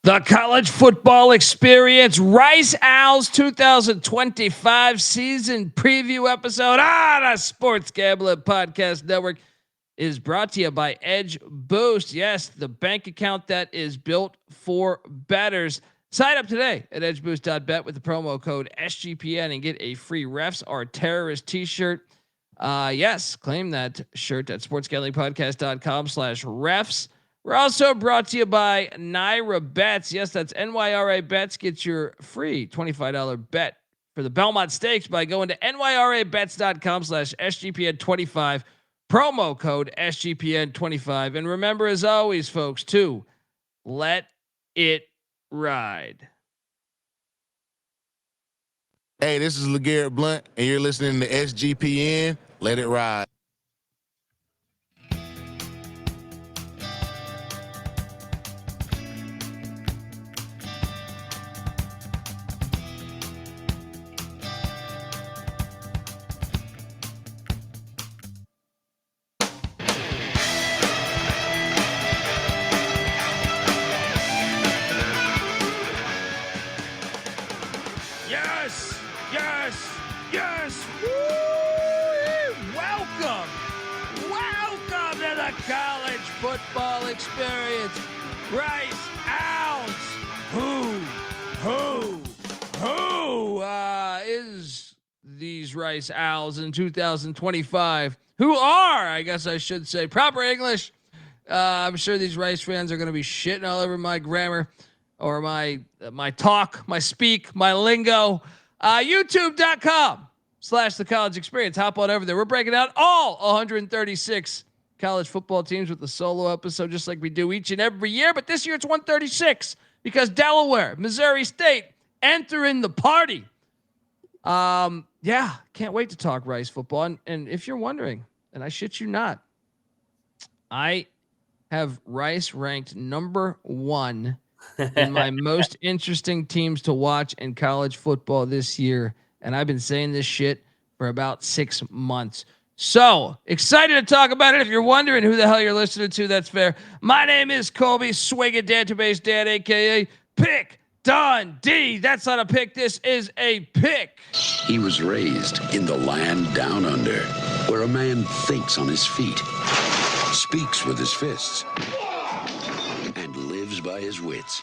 The college football experience, Rice Owls 2025 season preview episode on the Sports Gambling Podcast Network is brought to you by Edge Boost. Yes, the bank account that is built for bettors. Sign up today at edgeboost.bet with the promo code SGPN and get a free Refs Are Terrorist t-shirt. Yes, claim that shirt at sportsgamblingpodcast.com/refs. We're also brought to you by Naira Bets. Yes, that's NYRA Bets. Get your free $25 bet for the Belmont Stakes by going to nyrabets.com/SGPN25. Promo code SGPN25. And remember, as always, folks, to let it ride. Hey, this is LeGarrette Blunt, and you're listening to SGPN. Let it ride. Yes. Woo! Welcome to the college football experience. Rice Owls. Who is these Rice Owls in 2025? Who are, I guess I should say, proper English. I'm sure these Rice fans are going to be shitting all over my grammar or my talk, my speak, my lingo. YouTube.com/the college experience. Hop on over there. We're breaking out all 136 college football teams with a solo episode, just like we do each and every year. But this year it's 136 because Delaware, Missouri State entering the party. Can't wait to talk Rice football. And if you're wondering, and I shit you not, I have Rice ranked number 1 in my most interesting teams to watch in college football this year. And I've been saying this shit for about 6 months. So excited to talk about it. If you're wondering who the hell you're listening to, that's fair. My name is Colby Swinging Database Dan, a.k.a. Pick Dundee. That's not a pick. This is a pick. He was raised in the land down under, where a man thinks on his feet, speaks with his fists, and lives by his wits.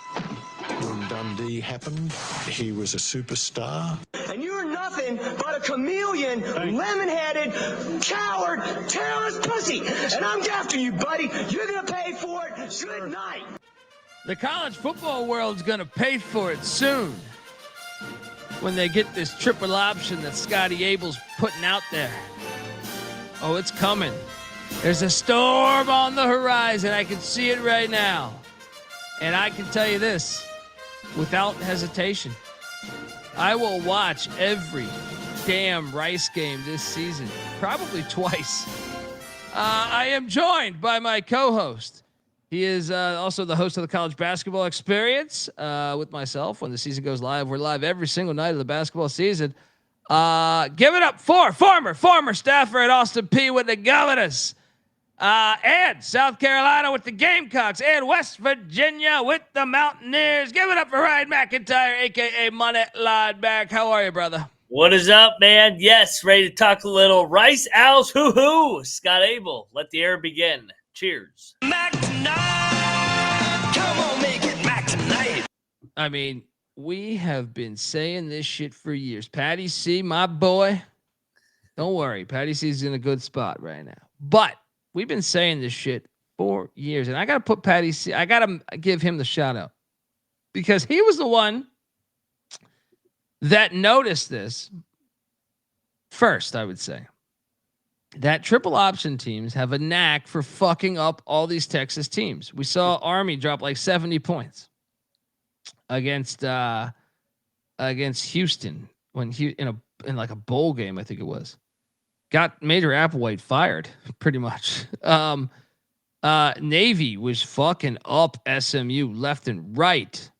When Dundee happened, he was a superstar. And you're nothing but a chameleon, lemon-headed, coward, tailless pussy. And I'm after you, buddy. You're going to pay for it. Good night. The college football world's going to pay for it soon when they get this triple option that Scotty Abell's putting out there. Oh, it's coming. There's a storm on the horizon. I can see it right now. And I can tell you this, without hesitation, I will watch every damn Rice game this season, probably twice. I am joined by my co-host. He is also the host of the College Basketball Experience with myself. When the season goes live, we're live every single night of the basketball season. Give it up for former staffer at Austin P with the Governors. And South Carolina with the Gamecocks, and West Virginia with the Mountaineers. Give it up for Ryan McIntyre, a.k.a. Money Line Back. How are you, brother? What is up, man? Yes, ready to talk a little Rice Owls. Hoo-hoo. Scott Abell, let the air begin. Cheers. Mac tonight. Come on, make it Mac tonight. I mean, we have been saying this shit for years. Patty C, my boy. Don't worry. Patty C is in a good spot right now. But we've been saying this shit for years. And I got to put Patty C. I got to give him the shout out because he was the one that noticed this first, I would say. That triple option teams have a knack for fucking up all these Texas teams. We saw Army drop like 70 points against Houston when he in like a bowl game, I think it was. Got Major Applewhite fired pretty much. Navy was fucking up SMU left and right,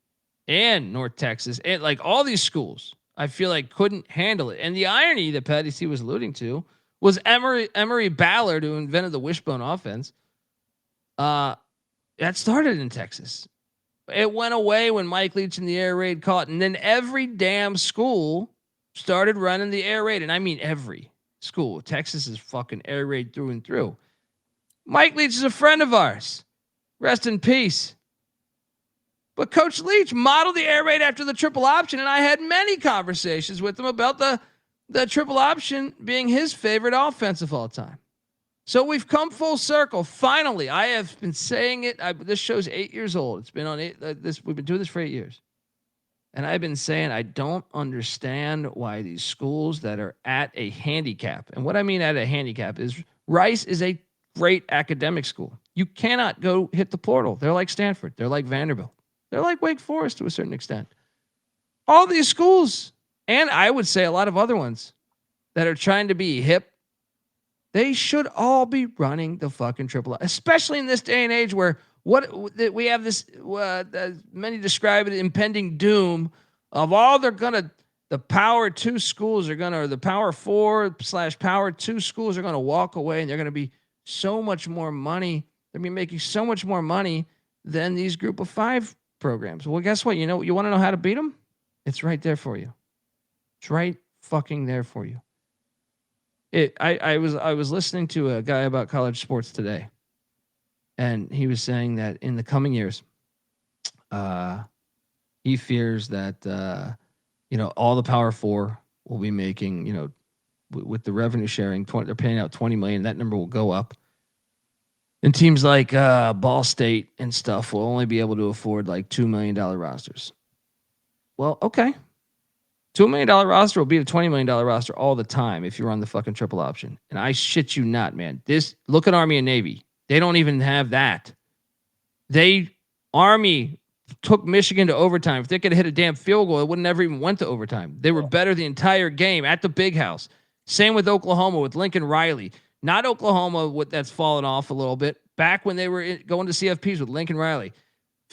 and North Texas, and like all these schools, I feel like couldn't handle it. And the irony that Patty C was alluding to was Emory Ballard, who invented the wishbone offense. That started in Texas. It went away when Mike Leach and the air raid caught, and then every damn school started running the air raid, and I mean every school. Texas is fucking air raid through and through. Mike Leach is a friend of ours. Rest in peace. But Coach Leach modeled the air raid after the triple option, and I had many conversations with him about the triple option being his favorite offense of all time. So we've come full circle. Finally, I have been saying it. This show's 8 years old. It's been on we've been doing this for 8 years. And I've been saying I don't understand why these schools that are at a handicap, and what I mean at a handicap is Rice is a great academic school. You cannot go hit the portal. They're like Stanford. They're like Vanderbilt. They're like Wake Forest to a certain extent. All these schools, and I would say a lot of other ones that are trying to be hip, they should all be running the fucking triple, especially in this day and age where we have this, many describe it, impending doom of all the power 2 schools are going to, or the power 4/power 2 schools are going to walk away, and they're going to be so much more money. They're going to be making so much more money than these group of 5 programs. Well, guess what? You want to know how to beat them? It's right there for you. It's right fucking there for you. I was listening to a guy about college sports today, and he was saying that in the coming years, he fears that all the Power 4 will be making, with the revenue sharing, they're paying out $20 million. That number will go up. And teams like Ball State and stuff will only be able to afford like $2 million rosters. Well, okay. $2 million roster will be a $20 million roster all the time if you're on the fucking triple option. And I shit you not, man. Look at Army and Navy. They don't even have that. Army took Michigan to overtime. If they could have hit a damn field goal, it would never even went to overtime. They were better the entire game at the Big House. Same with Oklahoma with Lincoln Riley. Not Oklahoma, that's fallen off a little bit. Back when they were going to CFPs with Lincoln Riley.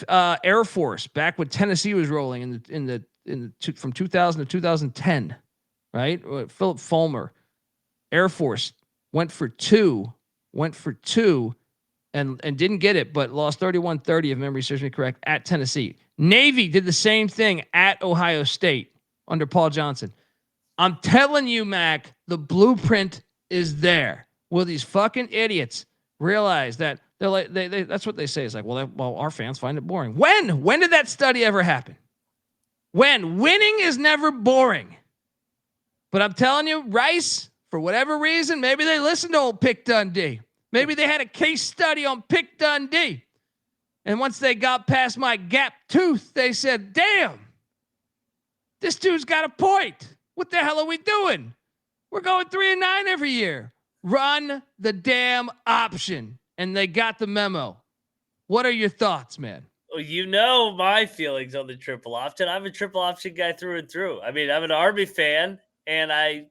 Air Force, back when Tennessee was rolling from 2000 to 2010, right? Philip Fulmer. Air Force went for two and didn't get it, but lost 31-30, if memory serves me correct, at Tennessee. Navy did the same thing at Ohio State under Paul Johnson. I'm telling you, Mac, the blueprint is there. Will these fucking idiots realize that they're like that's what they say. It's like, well, our fans find it boring. When did that study ever happen? When? Winning is never boring. But I'm telling you, Rice, for whatever reason, maybe they listened to old Pick Dundee. Maybe they had a case study on Pick Dundee. And once they got past my gap tooth, they said, damn, this dude's got a point. What the hell are we doing? We're going 3-9 every year. Run the damn option. And they got the memo. What are your thoughts, man? Well, my feelings on the triple option. I'm a triple option guy through and through. I mean, I'm an Army fan, and I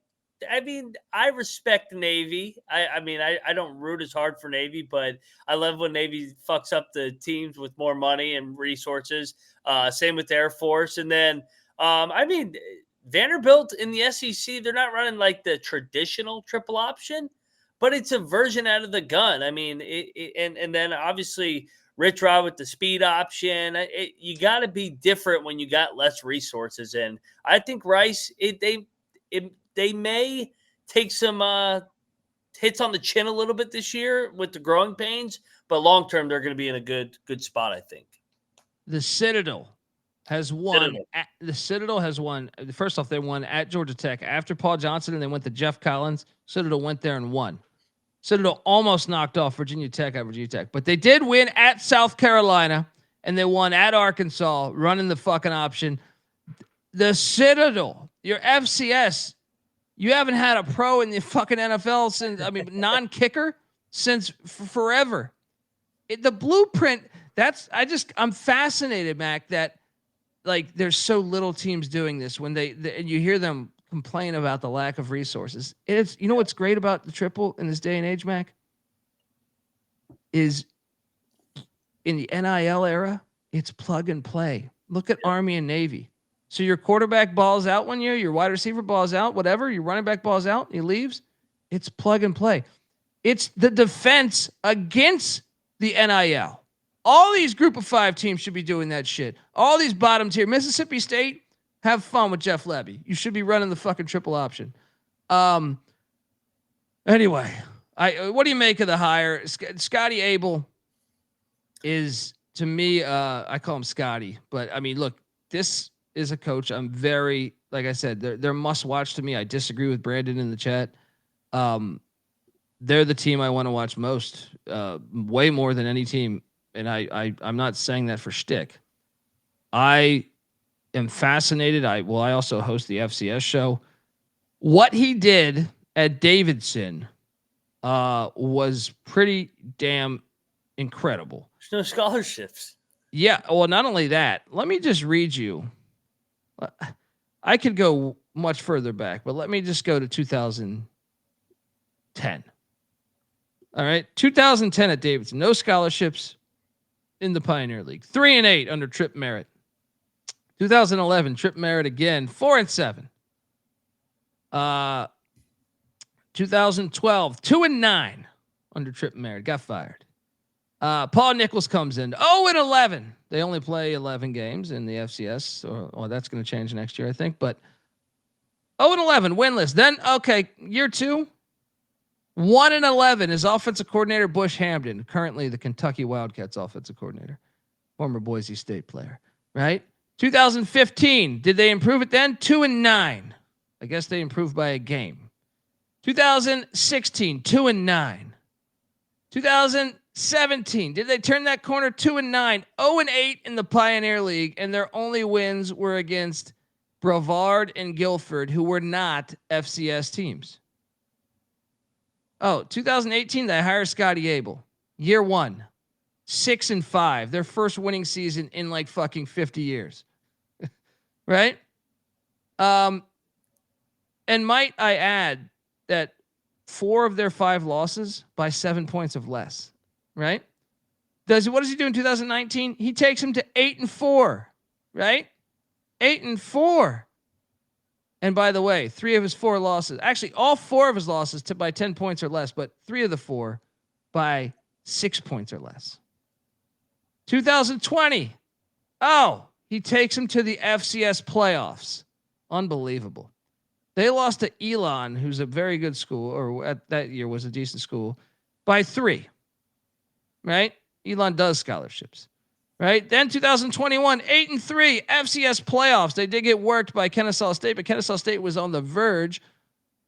respect Navy. I don't root as hard for Navy, but I love when Navy fucks up the teams with more money and resources. Same with Air Force. And then, Vanderbilt in the SEC, they're not running like the traditional triple option, but it's a version out of the gun. I mean, and then obviously Rich Rod with the speed option. You got to be different when you got less resources. And I think Rice, they may take some hits on the chin a little bit this year with the growing pains, but long term they're going to be in a good spot, I think. The Citadel has won. The Citadel has won. First off, they won at Georgia Tech after Paul Johnson, and they went to Jeff Collins. Citadel went there and won. Citadel almost knocked off Virginia Tech at Virginia Tech, but they did win at South Carolina, and they won at Arkansas, running the fucking option. The Citadel, your FCS, you haven't had a pro in the fucking NFL since, non-kicker since forever. The blueprint, I'm fascinated, Mac, that like there's so little teams doing this when and you hear them complain about the lack of resources. It's, what's great about the triple in this day and age, Mac, is in the NIL era, it's plug and play. Look at Army and Navy. So your quarterback balls out one year, your wide receiver balls out, whatever, your running back balls out, he leaves. It's plug and play. It's the defense against the NIL. All these group of 5 teams should be doing that shit. All these bottom tier. Mississippi State, have fun with Jeff Lebby. You should be running the fucking triple option. Anyway, what do you make of the hire? Scotty Abell is, to me, I call him Scotty, but I mean, look, this is a coach. I'm very, like I said, they're must watch to me. I disagree with Brandon in the chat. They're the team I want to watch most, way more than any team. And I'm not saying that for shtick. I am fascinated. I also host the FCS show. What he did at Davidson was pretty damn incredible. There's no scholarships. Yeah. Well, not only that, let me just read you. I could go much further back, but let me just go to 2010. All right. 2010 at Davidson, no scholarships in the Pioneer League. 3-8 under Trip Merritt. 2011, Trip Merritt again, 4-7. 2012, 2-9 under Trip Merritt, got fired. Paul Nichols comes in, 0-11. They only play 11 games in the FCS, or that's going to change next year, I think. But 0-11, winless. Then, okay, year 2, 1-11 is offensive coordinator Bush Hamden, currently the Kentucky Wildcats offensive coordinator, former Boise State player, right? 2015, did they improve it then? 2-9. I guess they improved by a game. 2016, 2-9. 2017, did they turn that corner? 2-9, 0-8 in the Pioneer League, and their only wins were against Brevard and Guilford, who were not FCS teams. Oh, 2018, they hire Scotty Abell. Year 1, 6-5, their first winning season in like fucking 50 years. Right? And might I add that 4 of their 5 losses by 7 points of less, right? What does he do in 2019? He takes him to 8-4, right? 8-4. And by the way, 3 of his 4 losses, actually all 4 of his losses by 10 points or less, but 3 of the 4 by 6 points or less. 2020. Oh, he takes him to the FCS playoffs. Unbelievable. They lost to Elon, who's a very good school, or at that year was a decent school, by 3. Right? Elon does scholarships. Right? Then 2021, 8-3, FCS playoffs. They did get worked by Kennesaw State, but Kennesaw State was on the verge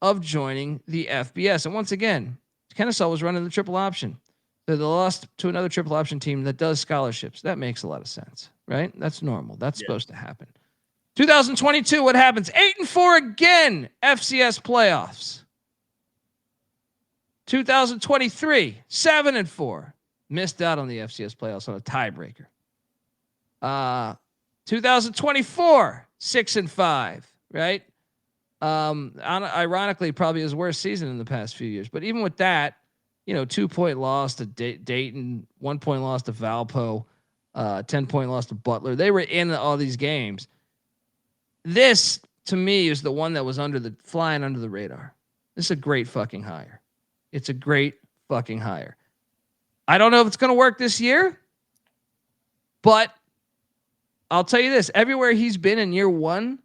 of joining the FBS. And once again, Kennesaw was running the triple option. So they lost to another triple option team that does scholarships. That makes a lot of sense, right? That's normal. That's supposed to happen. 2022, what happens? 8-4 again, FCS playoffs. 2023, 7-4. Missed out on the FCS playoffs on a tiebreaker. 2024, 6-5, right? Ironically, probably his worst season in the past few years. But even with that, 2-point loss to Dayton, 1-point loss to Valpo, 10-point loss to Butler. They were in all these games. This, to me, is the one that was flying under the radar. This is a great fucking hire. It's a great fucking hire. I don't know if it's going to work this year, but I'll tell you this. Everywhere he's been in year 1,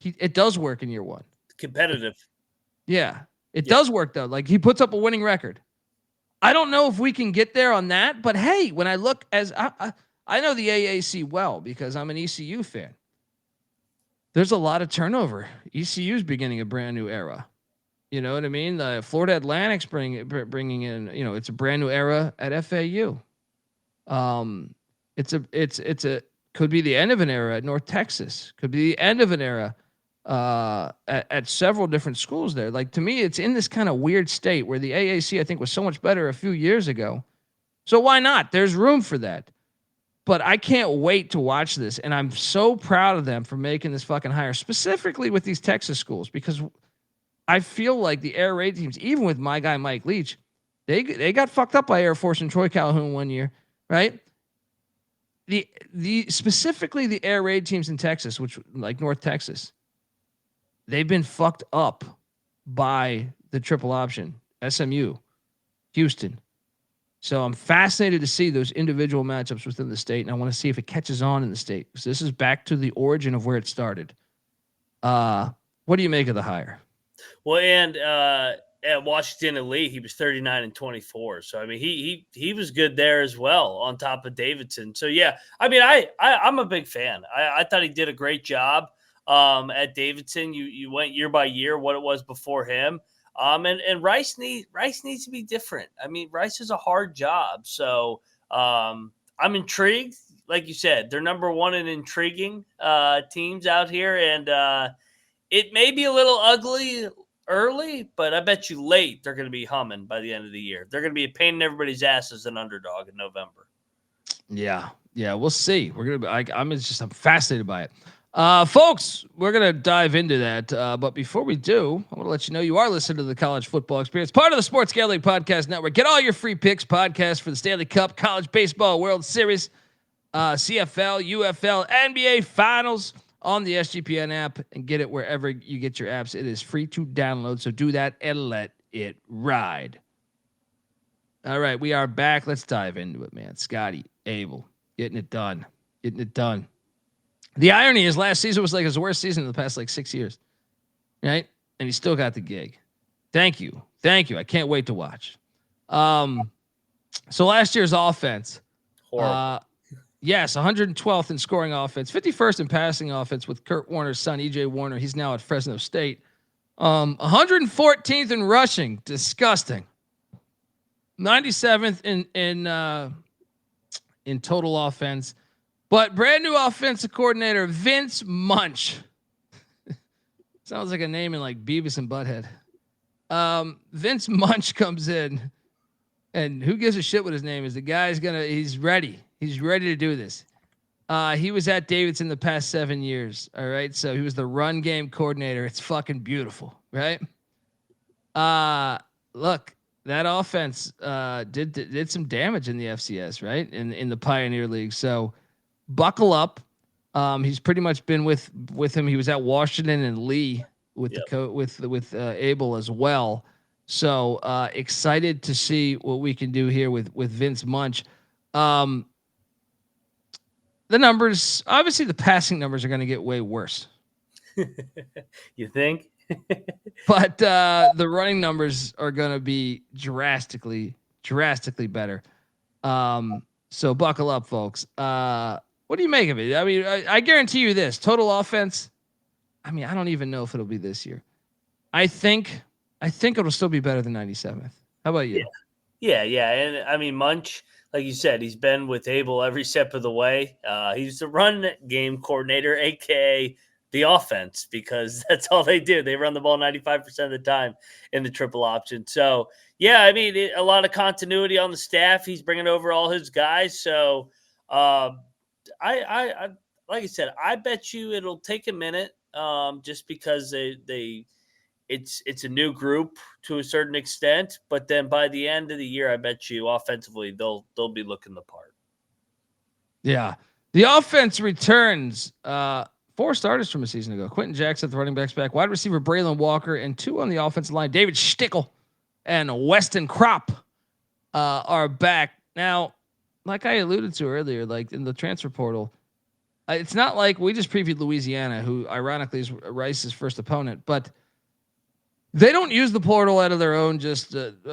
it does work in year 1. Competitive. Yeah, it does work, though. Like, he puts up a winning record. I don't know if we can get there on that, but hey, when I look I know the AAC well because I'm an ECU fan. There's a lot of turnover. ECU's beginning a brand new era. You know what I mean? The Florida Atlantic's bringing in, it's a brand new era at FAU. Could be the end of an era at North Texas. Could be the end of an era at several different schools there. Like, to me, it's in this kind of weird state where the AAC, I think, was so much better a few years ago. So why not? There's room for that. But I can't wait to watch this, and I'm so proud of them for making this fucking hire, specifically with these Texas schools, because I feel like the air raid teams, even with my guy Mike Leach, they got fucked up by Air Force and Troy Calhoun one year, right? The specifically the air raid teams in Texas, which like North Texas, they've been fucked up by the triple option, SMU, Houston. So I'm fascinated to see those individual matchups within the state, and I want to see if it catches on in the state. So this is back to the origin of where it started. What do you make of the hire? Well, and at Washington Elite, he was 39-24. So I mean, he was good there as well, on top of Davidson. So yeah, I mean, I'm a big fan. I thought he did a great job at Davidson. You went year by year what it was before him. And Rice needs to be different. I mean, Rice is a hard job. So I'm intrigued. Like you said, they're number one in intriguing teams out here, and it may be a little ugly early, but I bet you late they're going to be humming by the end of the year. They're going to be a pain in everybody's ass as an underdog in November. Yeah, we'll see. We're gonna. I'm fascinated by it. Folks, we're going to dive into that. But before we do, I want to let you know you are listening to the College Football Experience, part of the Sports Gambling Podcast Network. Get all your free picks, podcasts for the Stanley Cup, College Baseball World Series, CFL, UFL, NBA Finals on the SGPN app, and get it wherever you get your apps. It is free to download, so do that and let it ride. All right, we are back. Let's dive into it, man. Scotty Abell, getting it done. The irony is last season was like his worst season in the past 6 years, right? And he still got the gig. Thank you. I can't wait to watch. So last year's offense, yes, 112th in scoring offense, 51st in passing offense with Kurt Warner's son, EJ Warner. He's now at Fresno State. 114th in rushing, disgusting. 97th in total offense. But brand new offensive coordinator, Vince Munch. Sounds like a name in Beavis and Butthead. Vince Munch comes in, and who gives a shit what his name is? The guy's he's ready. He's ready to do this. He was at Davidson the past 7 years. All right. So he was the run game coordinator. It's fucking beautiful. Right. Look, that offense did some damage in the FCS, right? In the Pioneer League. So buckle up. He's pretty much been with him. He was at Washington and Lee with with Abell as well. So excited to see what we can do here with Vince Munch. The numbers, obviously, the passing numbers are going to get way worse. You think? But the running numbers are going to be drastically better. So buckle up, folks. What do you make of it? I mean, I guarantee you this total offense. I mean, I don't even know if it'll be this year. I think it'll still be better than 97th. How about you? Yeah. And I mean, Munch, like you said, he's been with Abell every step of the way. He's the run game coordinator, aka the offense, because that's all they do. They run the ball 95% of the time in the triple option. So yeah, I mean, a lot of continuity on the staff. He's bringing over all his guys. So I like I said, I bet you it'll take a minute, just because it's a new group to a certain extent, but then by the end of the year, I bet you offensively they'll be looking the part. Yeah, the offense returns 4 starters from a season ago. Quinton Jackson, the running backs back, wide receiver Braylen Walker, and 2 on the offensive line. David Stickel and Weston Kropp are back now. Like I alluded to earlier, in the transfer portal, it's not like we just previewed Louisiana, who ironically is Rice's first opponent, but they don't use the portal out of their own.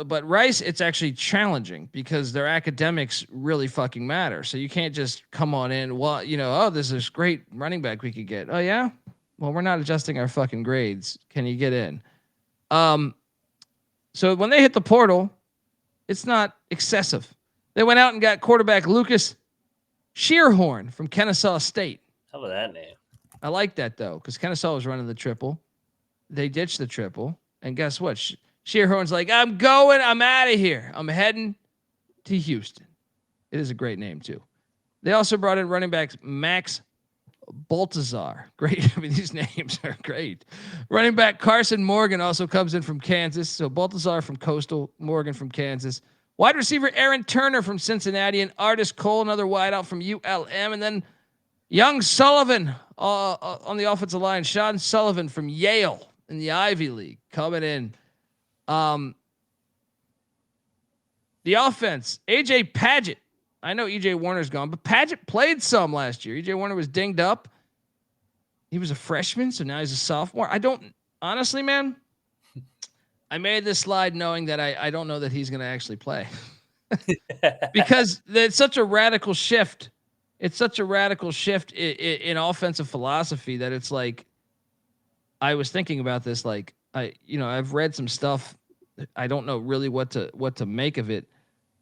But Rice, it's actually challenging because their academics really fucking matter. So you can't just come on in. Well, there's this great running back we could get. Oh yeah, well, we're not adjusting our fucking grades. Can you get in? So when they hit the portal, it's not excessive. They went out and got quarterback Lucas Shearhorn from Kennesaw State. How about that name? I like that, though, because Kennesaw was running the triple. They ditched the triple. And guess what? Shearhorn's like, I'm out of here. I'm heading to Houston. It is a great name, too. They also brought in running backs Max Baltazar. Great. I mean, these names are great. Running back Carson Morgan also comes in from Kansas. So Baltazar from Coastal, Morgan from Kansas. Wide receiver Aaron Turner from Cincinnati, and Artis Cole, another wideout from ULM, and then young Sullivan on the offensive line, Sean Sullivan from Yale in the Ivy League coming in. The offense, AJ Padgett. I know EJ Warner's gone, but Padgett played some last year. EJ Warner was dinged up. He was a freshman, so now he's a sophomore. Honestly, man, I made this slide knowing that I don't know that he's going to actually play because it's such a radical shift. It's such a radical shift in offensive philosophy that it's like, I was thinking about this. Like I've read some stuff. I don't know really what to make of it.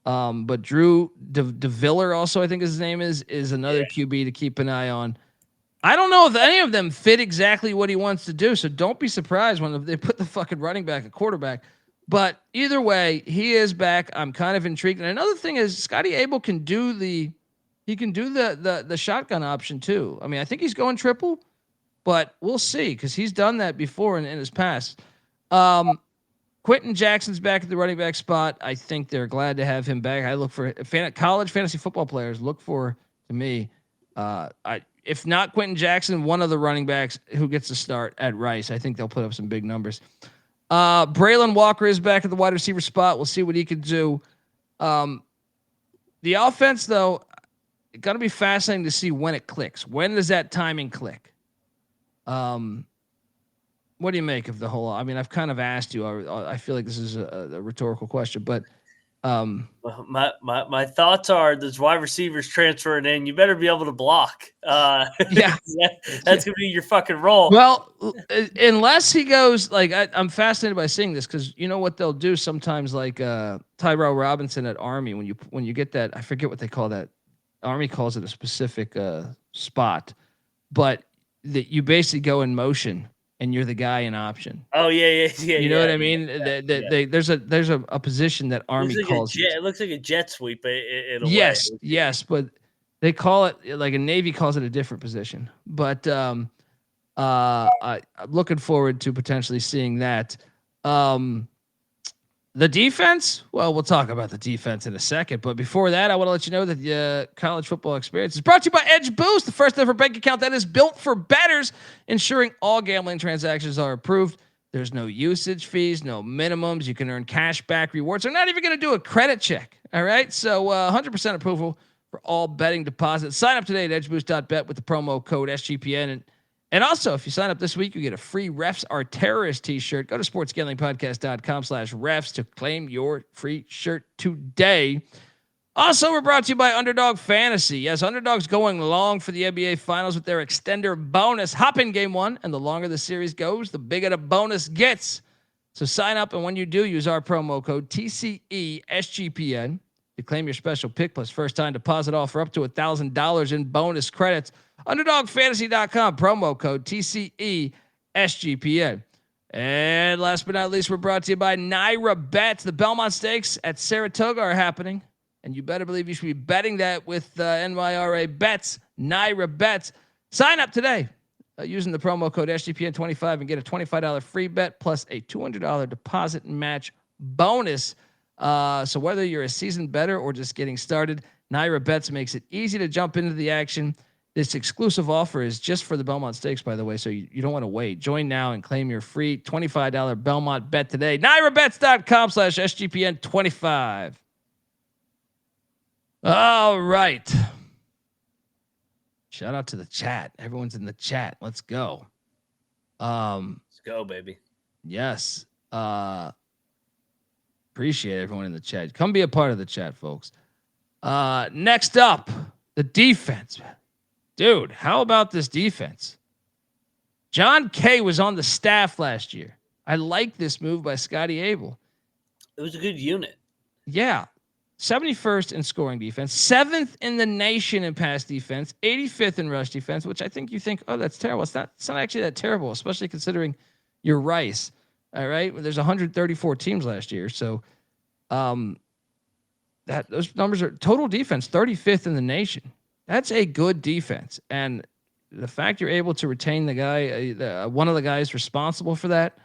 But Drew DeViller also, I think his name is another QB to keep an eye on. I don't know if any of them fit exactly what he wants to do. So don't be surprised when they put the fucking running back at quarterback. But either way, he is back. I'm kind of intrigued. And another thing is Scotty Abell can do the shotgun option too. I mean, I think he's going triple, but we'll see because he's done that before in his past. Quinton Jackson's back at the running back spot. I think they're glad to have him back. I look for college fantasy football players. Look for, to me, if not Quinton Jackson, one of the running backs who gets to start at Rice. I think they'll put up some big numbers. Braylen Walker is back at the wide receiver spot. We'll see what he can do. The offense, though, it's going to be fascinating to see when it clicks. When does that timing click? What do you make of the whole? I mean, I've kind of asked you. I feel like this is a rhetorical question, but my thoughts are: there's wide receivers transferring in. You better be able to block. Yeah, that's gonna be your fucking role. Well, unless he goes like I'm fascinated by seeing this because you know what they'll do sometimes, like Tyrell Robinson at Army when you get that. I forget what they call that. Army calls it a specific spot, but that you basically go in motion. And you're the guy in option. Oh yeah. You know what I mean? There's a position that Army calls. It looks like a jet sweep. Yes, but they call it like a Navy calls it a different position. But I'm looking forward to potentially seeing that. The defense, well, we'll talk about the defense in a second. But before that, I want to let you know that the college football experience is brought to you by Edge Boost, the first ever bank account that is built for bettors, ensuring all gambling transactions are approved. There's no usage fees, no minimums. You can earn cash back rewards. They're not even going to do a credit check. All right. So 100% approval for all betting deposits. Sign up today at edgeboost.bet with the promo code SGPN. And also, if you sign up this week, you get a free Refs Are Terrorists t-shirt. Go to sportsgamblingpodcast.com/refs to claim your free shirt today. Also, we're brought to you by Underdog Fantasy. Yes, Underdog's going long for the NBA Finals with their extender bonus. Hop in game one, and the longer the series goes, the bigger the bonus gets. So sign up, and when you do, use our promo code TCESGPN to claim your special pick plus first-time deposit offer up to $1,000 in bonus credits. UnderdogFantasy.com, promo code TCESGPN. And last but not least, we're brought to you by Naira Bets. The Belmont Stakes at Saratoga are happening, and you better believe you should be betting that with NYRA Bets, Naira Bets. Sign up today using the promo code SGPN25 and get a $25 free bet plus a $200 deposit match bonus. So whether you're a seasoned bettor or just getting started, Naira Bets makes it easy to jump into the action. This exclusive offer is just for the Belmont Stakes, by the way, so you don't want to wait. Join now and claim your free $25 Belmont bet today. NairaBets.com/SGPN25. All right. Shout out to the chat. Everyone's in the chat. Let's go. Let's go, baby. Yes. Appreciate everyone in the chat. Come be a part of the chat, folks. Next up, the defense. Dude, how about this defense? John Kay was on the staff last year. I like this move by Scotty Abell. It was a good unit. Yeah. 71st in scoring defense, 7th in the nation in pass defense, 85th in rush defense, which I think you think, oh, that's terrible. It's not actually that terrible, especially considering you're Rice. All right. There's 134 teams last year. So those numbers are total defense, 35th in the nation. That's a good defense. And the fact you're able to retain the guy, one of the guys responsible for that,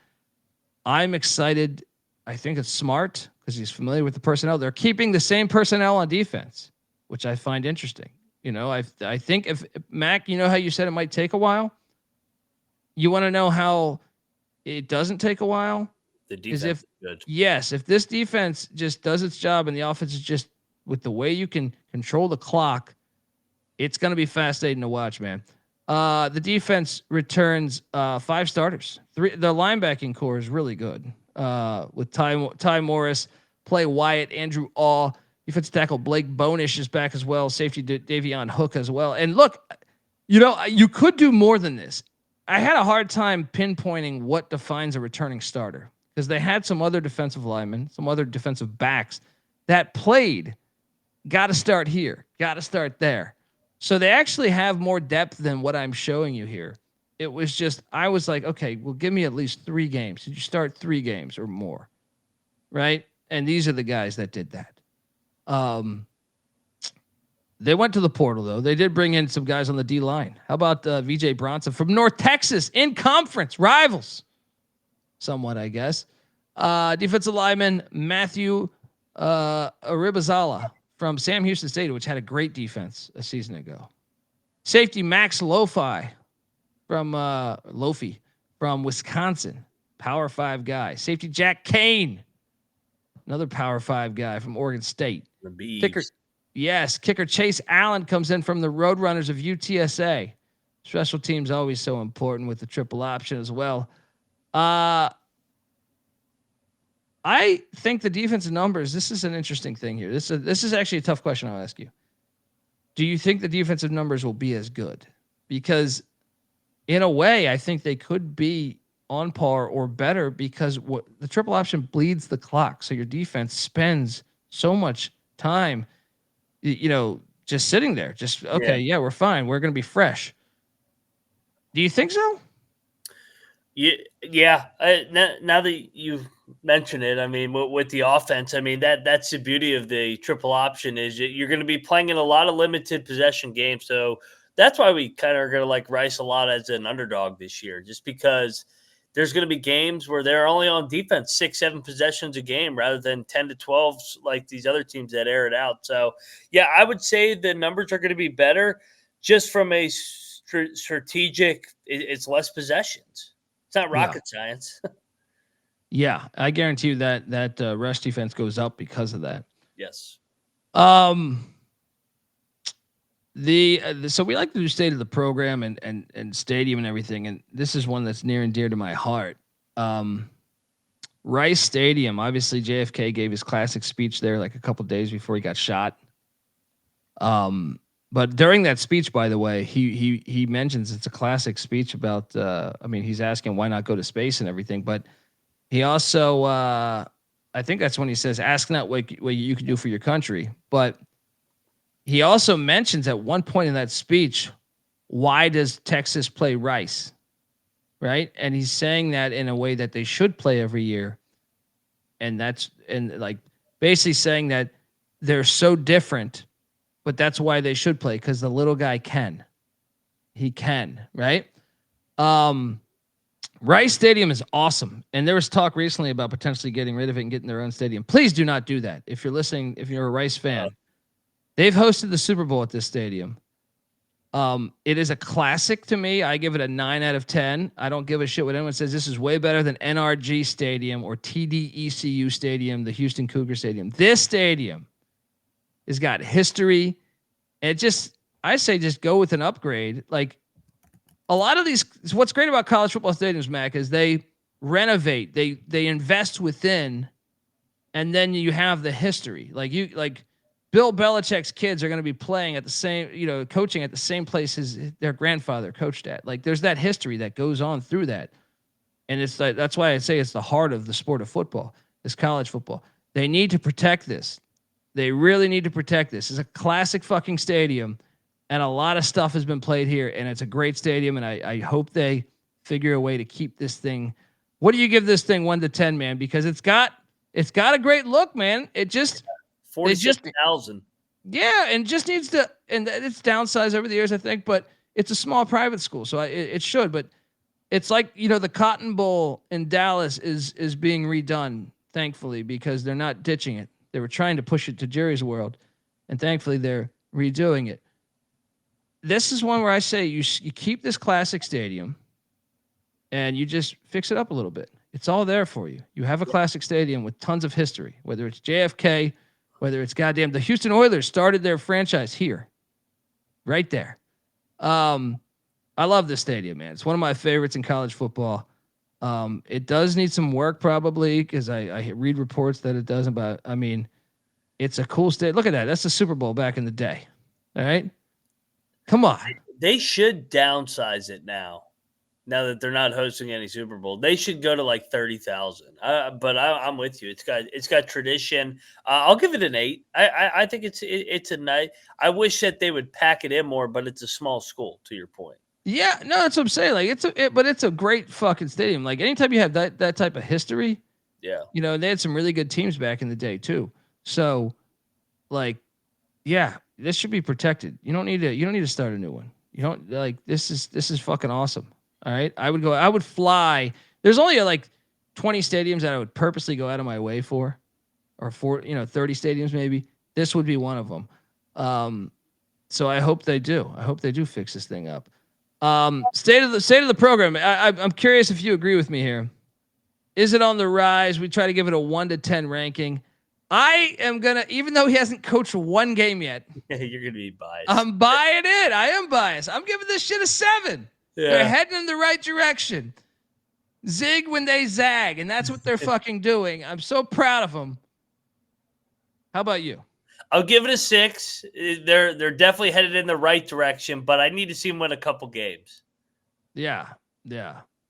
I'm excited. I think it's smart because he's familiar with the personnel. They're keeping the same personnel on defense, which I find interesting. You know, I think if Mac, you know how you said it might take a while? You want to know how it doesn't take a while? The defense is if is good. yes, if this defense just does its job and the offense is just with the way you can control the clock, it's going to be fascinating to watch, man. The defense returns 5 starters. The linebacking core is really good. With Ty Morris, Play Wyatt, Andrew Aw, defensive tackle Blake Bonish is back as well. Safety Davion Hook as well. And look, you could do more than this. I had a hard time pinpointing what defines a returning starter because they had some other defensive linemen, some other defensive backs that played. Got to start here. Got to start there. So they actually have more depth than what I'm showing you here. It was just, I was like, okay, well, give me at least 3 games. Did you start 3 games or more? Right? And these are the guys that did that. They went to the portal, though. They did bring in some guys on the D line. How about VJ Bronson from North Texas in conference rivals? Somewhat, I guess. Defensive lineman Matthew Aribazala from Sam Houston State, which had a great defense a season ago. Safety Max Lofi from Wisconsin, Power 5 guy. Safety Jack Kane, another Power 5 guy from Oregon State. The Bees. Kicker Chase Allen comes in from the Roadrunners of UTSA. Special teams always so important with the triple option as well. I think the defensive numbers, this is an interesting thing here. This is actually a tough question I'll ask you. Do you think the defensive numbers will be as good? Because in a way, I think they could be on par or better because what the triple option bleeds the clock. So your defense spends so much time, just sitting there. Just, okay, yeah we're fine. We're going to be fresh. Do you think so? Yeah. Now that you've mentioned it, I mean, with the offense, I mean, that's the beauty of the triple option is you're going to be playing in a lot of limited possession games. So that's why we kind of are going to like Rice a lot as an underdog this year, just because there's going to be games where they're only on defense 6-7 possessions a game rather than 10 to 12 like these other teams that air it out. So, yeah, I would say the numbers are going to be better just from a strategic. It's less possessions. It's not rocket science. Yeah, I guarantee you that rush defense goes up because of that. Yes. So we like to do state of the program and stadium and everything, and this is one that's near and dear to my heart. Rice Stadium, obviously JFK gave his classic speech there like a couple days before he got shot. But during that speech, by the way, he mentions it's a classic speech about. He's asking why not go to space and everything, but he also, I think that's when he says, "Ask not what you can do for your country," but he also mentions at one point in that speech, why does Texas play Rice? Right? And he's saying that in a way that they should play every year. And basically saying that they're so different, but that's why they should play, because the little guy can. He can, right? Rice Stadium is awesome. And there was talk recently about potentially getting rid of it and getting their own stadium. Please do not do that. If you're listening, if you're a Rice fan. They've hosted the Super Bowl at this stadium. It is a classic to me. I give it a 9 out of 10. I don't give a shit what anyone says. This is way better than NRG Stadium or TDECU Stadium, the Houston Cougar Stadium. This stadium has got history. I say just go with an upgrade. Like a lot of these, what's great about college football stadiums, Mac, is they renovate, they invest within, and then you have the history. Like Bill Belichick's kids are going to be playing at the same, coaching at the same place as their grandfather coached at. Like there's that history that goes on through that. And it's like, that's why I say it's the heart of the sport of football, is college football. They need to protect this. They really need to protect this. It's a classic fucking stadium, and a lot of stuff has been played here, and it's a great stadium, and I hope they figure a way to keep this thing. What do you give this thing 1 to 10, man? Because it's got a great look, man. It just 46,000. Yeah, and just needs to, and it's downsized over the years, I think, but it's a small private school, so it should. But it's like, the Cotton Bowl in Dallas is being redone, thankfully, because they're not ditching it. They were trying to push it to Jerry's World, and thankfully they're redoing it. This is one where I say you keep this classic stadium, and you just fix it up a little bit. It's all there for you. You have a classic stadium with tons of history, whether it's JFK, whether it's goddamn the Houston Oilers started their franchise here, right there. I love this stadium, man. It's one of my favorites in college football. It does need some work probably because I read reports that it doesn't, but I mean, it's a cool stadium. Look at that. That's the Super Bowl back in the day. All right. Come on. They should downsize it now that they're not hosting any Super Bowl. They should go to like 30,000. But I'm with you. It's got tradition. I'll give it an 8. I think it's a nice. I wish that they would pack it in more, but it's a small school. To your point. Yeah, no, that's what I'm saying. Like but it's a great fucking stadium. Like anytime you have that type of history, yeah, you know, they had some really good teams back in the day too. So, like, yeah, this should be protected. You don't need to start a new one. You don't like this is fucking awesome. All right, I would fly. There's only like 20 stadiums that I would purposely go out of my way for, or 30 stadiums maybe. This would be one of them. So I hope they do. I hope they do fix this thing up. State of the program. I'm curious if you agree with me here. Is it on the rise? We try to give it a 1 to 10 ranking. I am gonna, even though he hasn't coached one game yet. You're gonna be biased. I'm buying it. I am biased. I'm giving this shit a 7. Yeah. They're heading in the right direction. Zig when they zag, and that's what they're fucking doing. I'm so proud of them. How about you? I'll give it a 6. They're definitely headed in the right direction, but I need to see them win a couple games. Yeah.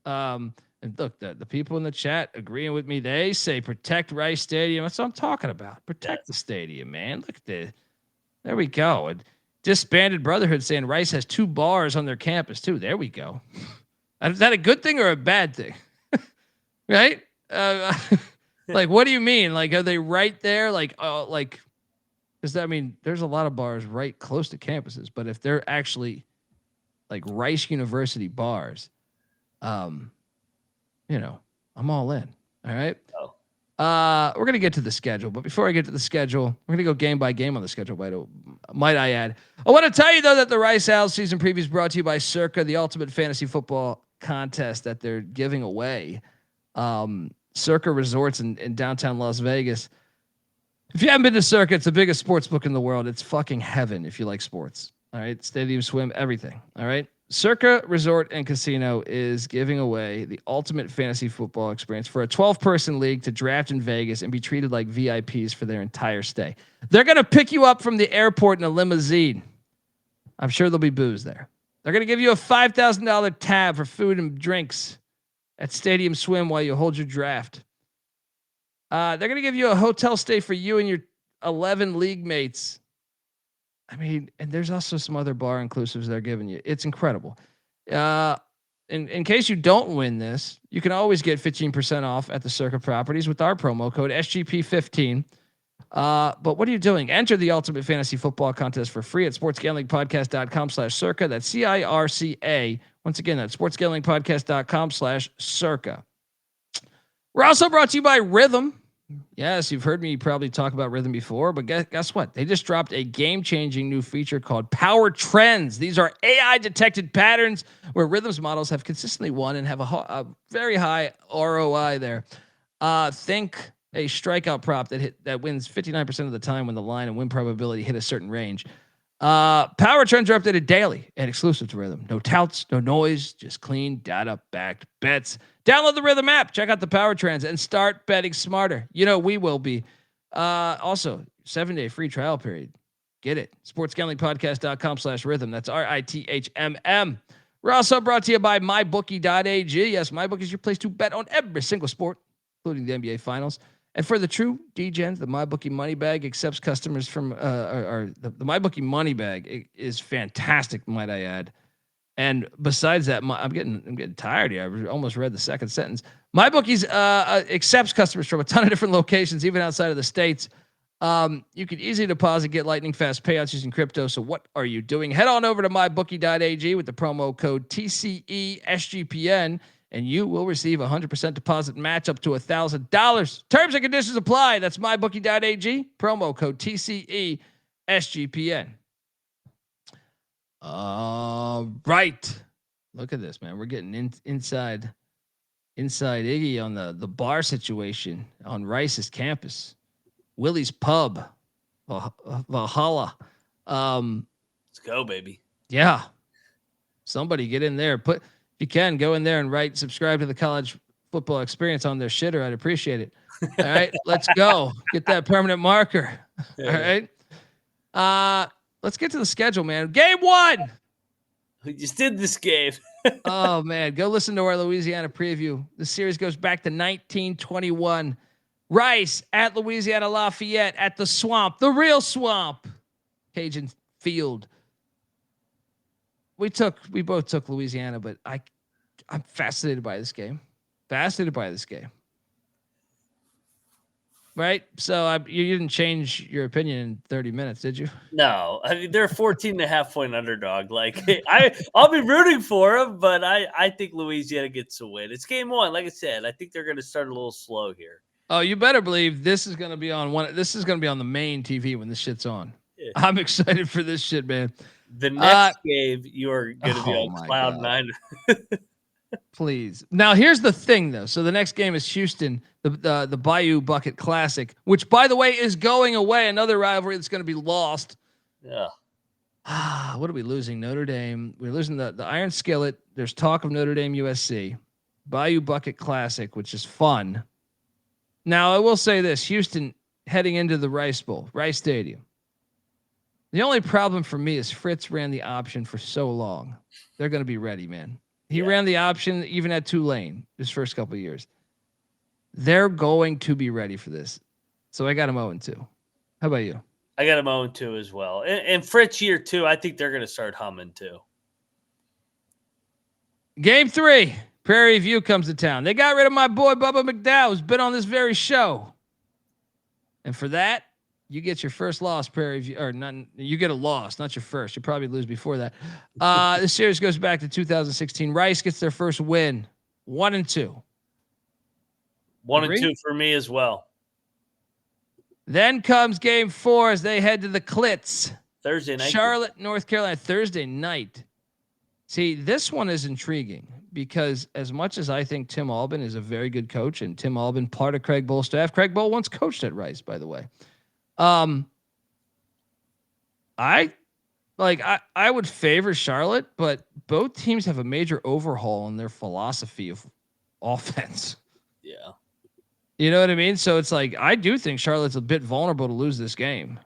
And look, the people in the chat agreeing with me. They say protect Rice Stadium. That's what I'm talking about. Protect the stadium, man. Look at there we go. And Disbanded Brotherhood saying Rice has 2 bars on their campus too. There we go. Is that a good thing or a bad thing? Right? Like, what do you mean? Like, are they right there? Like, does that mean there's a lot of bars right close to campuses? But if they're actually like Rice University bars, I'm all in. All right. We're gonna get to the schedule, but before I get to the schedule, we're gonna go game by game on the schedule. Might I add? I want to tell you though that the Rice Owls season preview is brought to you by Circa, the ultimate fantasy football contest that they're giving away. Circa Resorts in downtown Las Vegas. If you haven't been to Circa, it's the biggest sports book in the world. It's fucking heaven if you like sports. All right, stadium, swim, everything. All right. Circa Resort and Casino is giving away the ultimate fantasy football experience for a 12-person league to draft in Vegas and be treated like VIPs for their entire stay. They're going to pick you up from the airport in a limousine. I'm sure there'll be booze there. They're going to give you a $5,000 tab for food and drinks at Stadium Swim while you hold your draft. They're going to give you a hotel stay for you and your 11 league mates. I mean, and there's also some other bar inclusives they're giving you. It's incredible. In case you don't win this, you can always get 15% off at the Circa properties with our promo code SGP15. But what are you doing? Enter the Ultimate Fantasy Football Contest for free at sportsgamblingpodcast.com/circa. That's CIRCA. Once again, that's sportsgamblingpodcast.com/circa. We're also brought to you by Rhythm. Yes, you've heard me probably talk about Rhythm before, but guess what? They just dropped a game-changing new feature called Power Trends. These are AI-detected patterns where Rhythm's models have consistently won and have a very high ROI there. Think a strikeout prop that wins 59% of the time when the line and win probability hit a certain range. Power Trends are updated daily and exclusive to Rhythm. No touts, no noise, just clean data-backed bets. Download the Rhythm app, check out the Power Trends, and start betting smarter. You know we will be. Also, 7-day free trial period. Get it. sportsgamblingpodcast.com/rhythm. That's RITHMM. We're also brought to you by mybookie.ag. Yes, MyBookie is your place to bet on every single sport, including the NBA Finals. And for the true DGens, the MyBookie Money Bag accepts customers from the MyBookie Money Bag is fantastic, might I add. And besides that, I'm getting tired here. I almost read the second sentence. MyBookie's accepts customers from a ton of different locations, even outside of the States. You can easily deposit, get lightning fast payouts using crypto. So what are you doing? Head on over to mybookie.ag with the promo code TCESGPN, and you will receive 100% deposit match up to $1,000. Terms and conditions apply. That's mybookie.ag, promo code TCESGPN. All right. Look at this, man. We're getting inside Inside Iggy on the bar situation on Rice's campus. Willie's Pub. Valhalla. Let's go, baby. Yeah. Somebody get in there. If you can, go in there and subscribe to the College Football Experience on their shitter. I'd appreciate it. All right, let's go. Get that permanent marker. All right. Let's get to the schedule, man. Game 1. We just did this game. Oh, man. Go listen to our Louisiana preview. The series goes back to 1921. Rice at Louisiana Lafayette at the Swamp, the real Swamp, Cajun Field. We both took Louisiana, but I'm fascinated by this game. Right? So you didn't change your opinion in 30 minutes, did you? No, I mean, they're a 14.5-point underdog. Like I'll be rooting for them, but I think Louisiana gets a win. It's game 1. Like I said, I think they're going to start a little slow here. Oh, you better believe this is going to be on This is going to be on the main TV when this shit's on. Yeah. I'm excited for this shit, man. The next game, you are going to be on cloud 9. Please. Now, here's the thing, though. So the next game is Houston, the Bayou Bucket Classic, which, by the way, is going away. Another rivalry that's going to be lost. Yeah. What are we losing? Notre Dame. We're losing the Iron Skillet. There's talk of Notre Dame USC. Bayou Bucket Classic, which is fun. Now, I will say this. Houston heading into the Rice Bowl, Rice Stadium. The only problem for me is Fritz ran the option for so long. They're going to be ready, man. He ran the option even at Tulane his first couple of years. They're going to be ready for this. So I got him 0-2. How about you? I got him 0-2 as well. And Fritz year 2, I think they're going to start humming too. Game 3, Prairie View comes to town. They got rid of my boy Bubba McDowell, who's been on this very show. And for that, you get your first loss, Prairie View, or not. You get a loss, not your first. You probably lose before that. The series goes back to 2016. Rice gets their first win, 1-2. 1-2 for me as well. Then comes game 4 as they head to the Clits. Thursday night. Charlotte, North Carolina, Thursday night. See, this one is intriguing because as much as I think Tim Albin is a very good coach, and Tim Albin, part of Craig Bohl's staff, Craig Bohl once coached at Rice, by the way. I would favor Charlotte, but both teams have a major overhaul in their philosophy of offense. Yeah. You know what I mean? So it's like, I do think Charlotte's a bit vulnerable to lose this game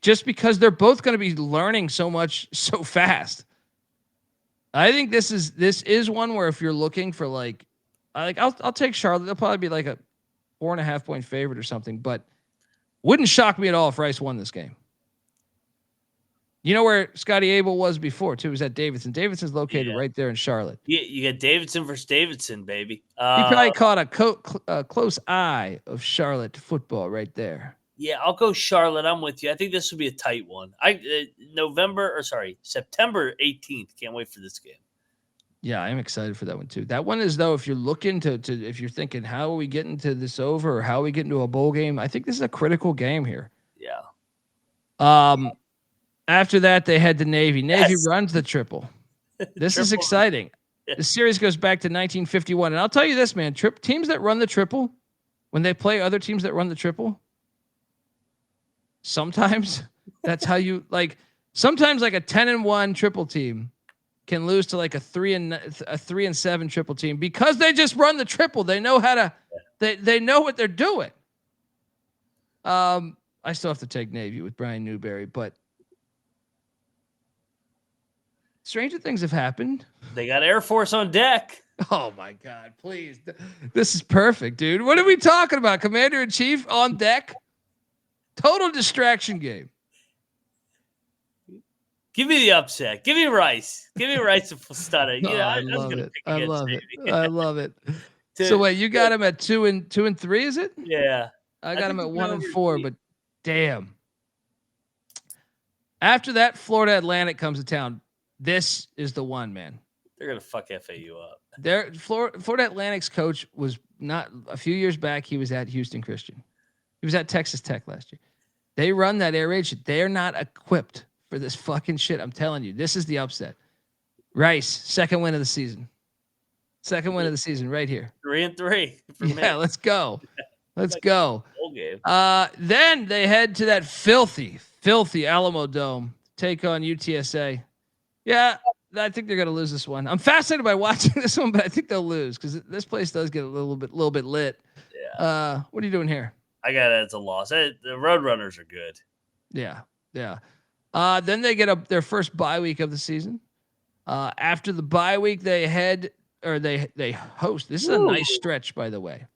just because they're both going to be learning so much so fast. I think this is one where if you're looking for I'll take Charlotte. They'll probably be like a 4.5-point favorite or something, but wouldn't shock me at all if Rice won this game. You know where Scott Abell was before, too? He was at Davidson. Davidson's located right there in Charlotte. Yeah, you got Davidson versus Davidson, baby. He probably caught a close eye of Charlotte football right there. Yeah, I'll go Charlotte. I'm with you. I think this will be a tight one. September 18th. Can't wait for this game. Yeah, I'm excited for that one, too. That one is, though, if you're looking if you're thinking, how are we getting to this over or how are we getting to a bowl game? I think this is a critical game here. Yeah. After that, they head to Navy. Navy runs the triple. This is exciting. Yeah. The series goes back to 1951. And I'll tell you this, man, teams that run the triple, when they play other teams that run the triple, sometimes that's how you sometimes like a 10-1 triple team can lose to like a 3-7 triple team because they just run the triple. They know how to, they know what they're doing. I still have to take Navy with Brian Newberry, but stranger things have happened. They got Air Force on deck. Oh my God, please. This is perfect, dude. What are we talking about? Commander-in-Chief on deck? Total distraction game. Give me the upset. Give me Rice. Give me Rice and Stunner. I love it. I love it. So wait, you got him at 2 and 3, is it? Yeah. I got him at 1 and 4, but damn. After that, Florida Atlantic comes to town. This is the one, man. They're gonna fuck FAU up. Florida Atlantic's coach was not a few years back. He was at Houston Christian. He was at Texas Tech last year. They run that air raid shit. They're not equipped for this fucking shit. I'm telling you, this is the upset. Rice, second win of the season. Second win of the season right here. 3-3. Yeah, let's go. Let's go. Bowl game. Then they head to that filthy Alamo Dome, take on UTSA. Yeah, I think they're going to lose this one. I'm fascinated by watching this one, but I think they'll lose because this place does get a little bit lit. Yeah. What are you doing here? I got it as a loss. The Roadrunners are good. Yeah. Then they get their first bye week of the season. After the bye week, they host. This is a nice stretch, by the way.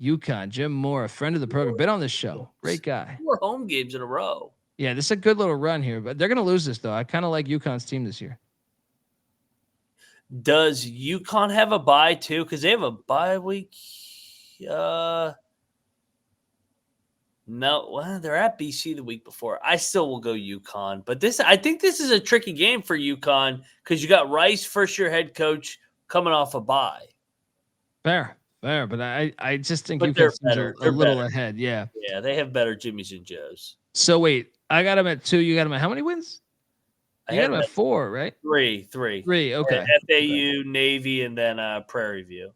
UConn, Jim Moore, a friend of the program, been on this show. Great guy. 4 home games in a row. Yeah, this is a good little run here, but they're going to lose this, though. I kind of like UConn's team this year. Does UConn have a bye, too? Because they have a bye week. No, well, they're at BC the week before. I still will go UConn. But I think this is a tricky game for UConn because you got Rice, first-year head coach, coming off a bye. Fair. But I just think UConn's are a little ahead. Yeah. Yeah, they have better Jimmys and Joes. So wait, I got them at 2. You got them at how many wins? I got them at 4, right? 3. 3. Okay. FAU, Navy, and then Prairie View.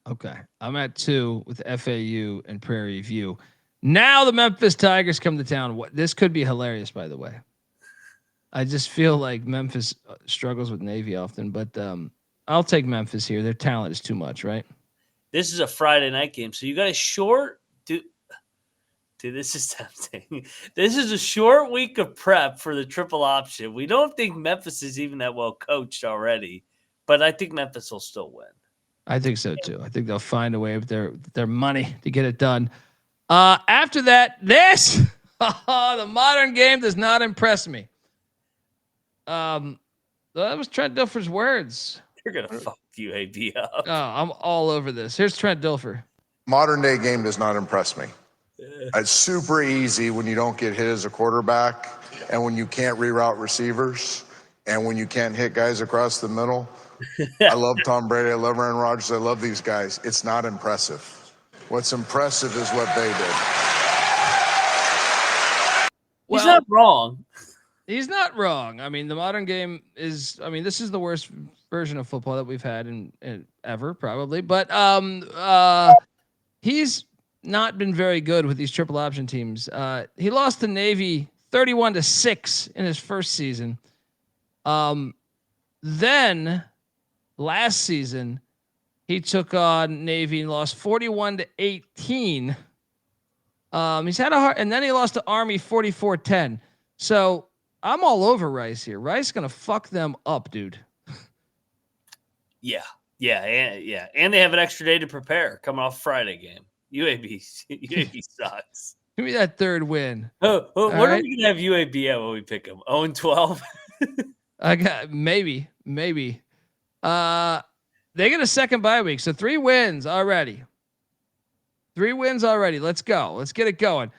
Okay. I'm at 2 with FAU and Prairie View. Now the Memphis Tigers come to town. This could be hilarious, by the way. I just feel like Memphis struggles with Navy often, but I'll take Memphis here. Their talent is too much, right? This is a Friday night game, so you got a short. Dude, this is tempting. This is a short week of prep for the triple option. We don't think Memphis is even that well coached already, but I think Memphis will still win. I think so too. I think they'll find a way with their money to get it done. After that, the modern game does not impress me. That was Trent Dilfer's words. You're gonna fuck UAB up. Oh, I'm all over this. Here's Trent Dilfer. Modern day game does not impress me. It's super easy when you don't get hit as a quarterback and when you can't reroute receivers and when you can't hit guys across the middle. I love Tom Brady. I love Aaron Rodgers. I love these guys. It's not impressive. What's impressive is what they did. Well, he's not wrong. He's not wrong. I mean, the modern game is, this is the worst version of football that we've had in ever, probably. But he's not been very good with these triple option teams. He lost to Navy 31-6 in his first season. Then last season, he took on Navy and lost 41-18. He's had a hard, and then he lost to Army 44-10. So I'm all over Rice here. Rice gonna fuck them up, dude. Yeah, and they have an extra day to prepare coming off Friday game. UAB sucks. Give me that third win. What are we gonna have UAB at when we pick them? 0-12. I got maybe. They get a second bye week, so 3 wins already. 3 wins already. Let's go. Let's get it going.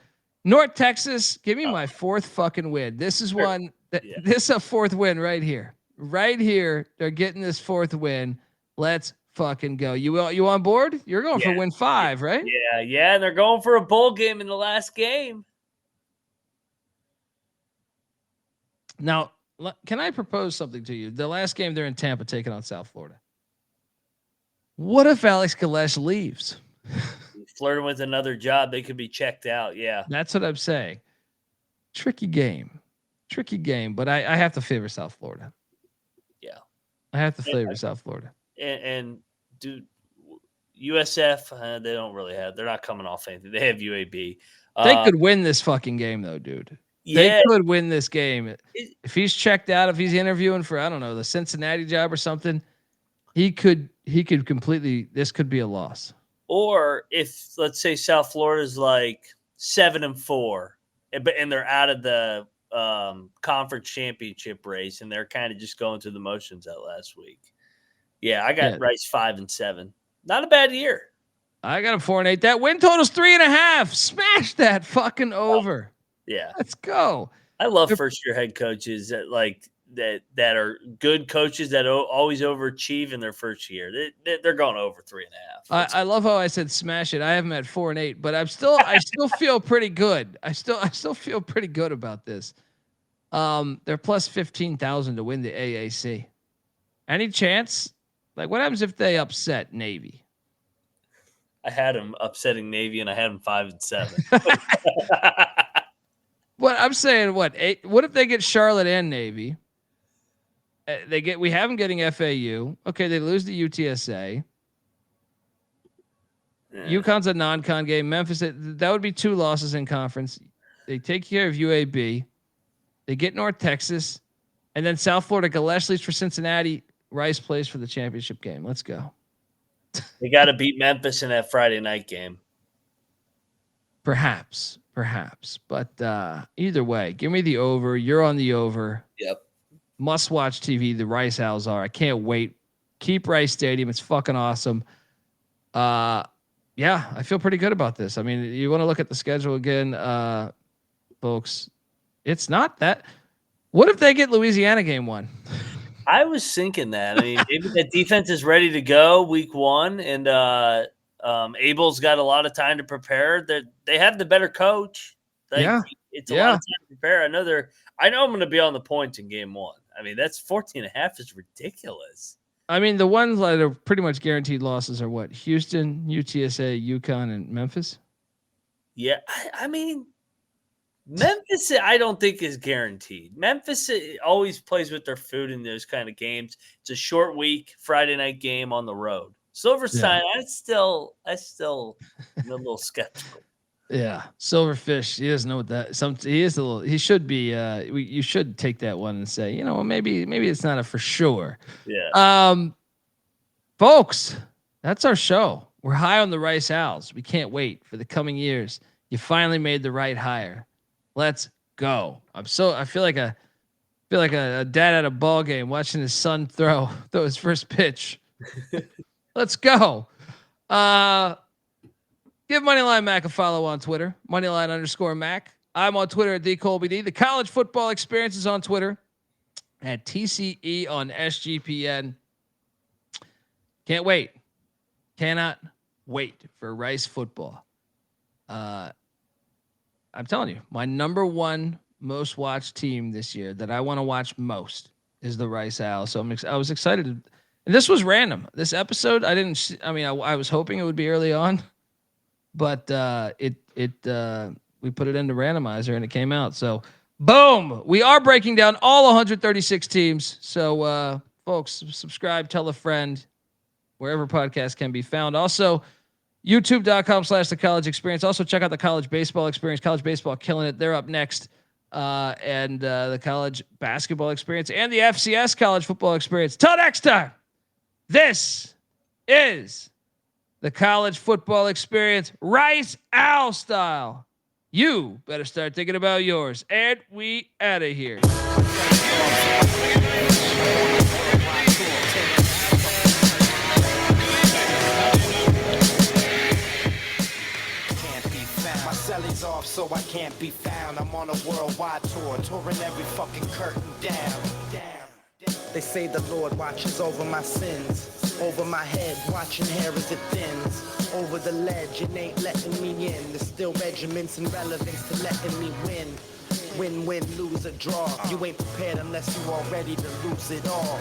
North Texas, give me my 4th fucking win. This is one. This is a 4th win right here. Right here, they're getting this 4th win. Let's fucking go. You on board? You're going for win 5, right? Yeah, and they're going for a bowl game in the last game. Now, can I propose something to you? The last game they're in Tampa taking on South Florida. What if Alex Kalesh leaves? Flirting with another job, they could be checked out. Yeah, that's what I'm saying. Tricky game, but I have to favor South Florida. Yeah, I have to favor South Florida. And dude, USF, they don't really have. They're not coming off anything. They have UAB. They could win this fucking game, though, dude. They could win this game if he's checked out. If he's interviewing for the Cincinnati job or something, he could completely. This could be a loss. Or if, let's say, South Florida's like 7-4, and they're out of the conference championship race, and they're kind of just going through the motions that last week. Yeah, I got Rice 5-7. Not a bad year. I got him 4-8. That win total's 3.5. Smash that fucking over. Yeah, let's go. I love first-year head coaches that are good coaches that always overachieve in their first year. They're going over 3.5. I love how I said smash it. I have them at 4-8, but I still feel pretty good. I still feel pretty good about this. They're plus 15,000 to win the AAC. Any chance Like, what happens if they upset Navy? I had him upsetting Navy, and I had him 5-7. What I'm saying, what if they get Charlotte and Navy? We have them getting FAU. Okay, they lose to UTSA. UConn's a non-con game. Memphis, that would be 2 losses in conference. They take care of UAB. They get North Texas, and then South Florida. Galesh leaves for Cincinnati. Rice plays for the championship game. Let's go. They got to beat Memphis in that Friday night game. Perhaps. But either way, give me the over. You're on the over. Yep. Must-watch TV. The Rice Owls are. I can't wait. Keep Rice Stadium. It's fucking awesome. Yeah, I feel pretty good about this. I mean, you want to look at the schedule again, folks. It's not that. What if they get Louisiana game 1? I was thinking that. I mean, maybe that defense is ready to go week 1, and Abel's got a lot of time to prepare. They have the better coach. It's a lot of time to prepare. I know I'm going to be on the points in game 1. I mean, that's 14.5 is ridiculous. I mean, the ones that are pretty much guaranteed losses are what? Houston, UTSA, UConn, and Memphis? Yeah, I mean, Memphis, I don't think is guaranteed. Memphis always plays with their food in those kind of games. It's a short week, Friday night game on the road. Silverstein, I still am a little skeptical. Yeah, Silverfish. He doesn't know what that. He is a little. He should be. You should take that one and say, maybe it's not a for sure. Yeah. Folks, that's our show. We're high on the Rice Owls. We can't wait for the coming years. You finally made the right hire. Let's go. I feel like a dad at a ball game watching his son throw his first pitch. Let's go. Give Moneyline Mac a follow on Twitter, Moneyline_Mac. I'm on Twitter at DColbyD. The College Football Experience is on Twitter at TCE on SGPN. Can't wait. Cannot wait for Rice football. I'm telling you, my number 1 most watched team this year that I want to watch most is the Rice Owls. So I was excited. And this was random. This episode, I was hoping it would be early on. But we put it into randomizer and it came out. So boom, we are breaking down all 136 teams. So folks, subscribe, tell a friend, wherever podcasts can be found. Also, youtube.com/the college experience. Also check out the college baseball experience. College baseball killing it. They're up next. And the college basketball experience and the FCS college football experience. Till next time, this is the college football experience, Rice Owl style. You better start thinking about yours. And we out of here. Celly's off, so I can't be found. I'm on a worldwide tour, touring every fucking curtain down. They say the Lord watches over my sins, over my head, watching hair as it thins. Over the ledge, it ain't letting me in. There's still regiments and relevance to letting me win. Win, lose or draw. You ain't prepared unless you all ready to lose it all.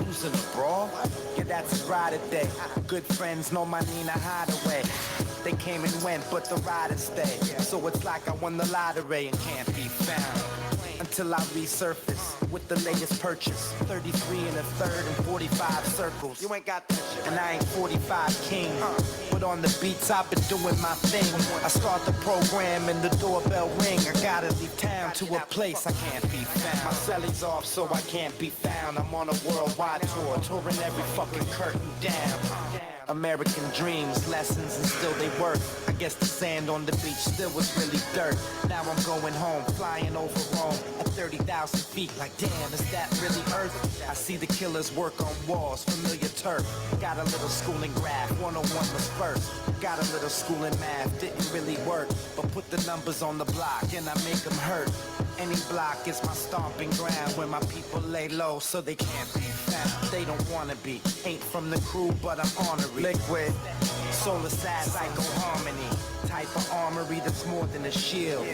Losing a brawl? Yeah, that's a Friday day. Good friends know my Nina Hideaway. They came and went, but the riders stay. So it's like I won the lottery and can't be found until I resurface with the latest purchase. 33 and a third and 45 circles. You ain't got that shit. And I ain't 45 king. But on the beats, I've been doing my thing. I start the program and the doorbell ring. I gotta leave town to a place I can't be found. My celly's off, so I can't be found. I'm on a worldwide tour, touring every fucking curtain down. American dreams, lessons, and still they work. I guess the sand on the beach still was really dirt. Now I'm going home, flying over Rome at 30,000 feet. Like, damn, is that really Earth? I see the killers work on walls, familiar turf. Got a little school in graph, 101 was first. Got a little school in math, didn't really work. But put the numbers on the block and I make them hurt. Any block is my stomping ground where my people lay low so they can't be found. They don't wanna be, ain't from the crew, but I'm honorary. Liquid, solar sad, psycho harmony. Type of armory that's more than a shield.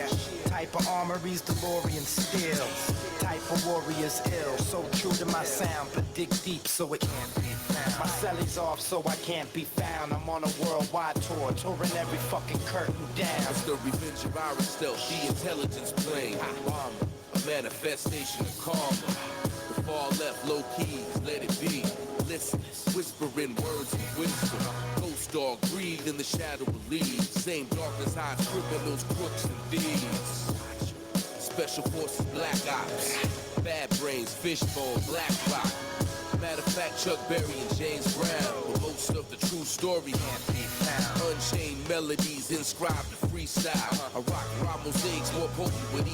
Type of armory's DeLorean steel. Type of warrior's ill. So true to my sound, but dig deep so it can't be found. My celly's off, so I can't be found. I'm on a worldwide tour, touring every fucking curtain down. It's the revenge of our stealth, the intelligence plane. Bomber, a manifestation of karma. The far left, low keys, let it be. Listen, whispering words of wisdom. Ghost dog, breathe in the shadow of leaves. Same darkness hides criminals, crooks, and thieves. Special forces, black ops. Bad brains, fishbone, black rock. Matter of fact, Chuck Berry and James Brown. But most of the true story can't be found. Unchained melodies inscribed in freestyle. I rock mosaics more potent with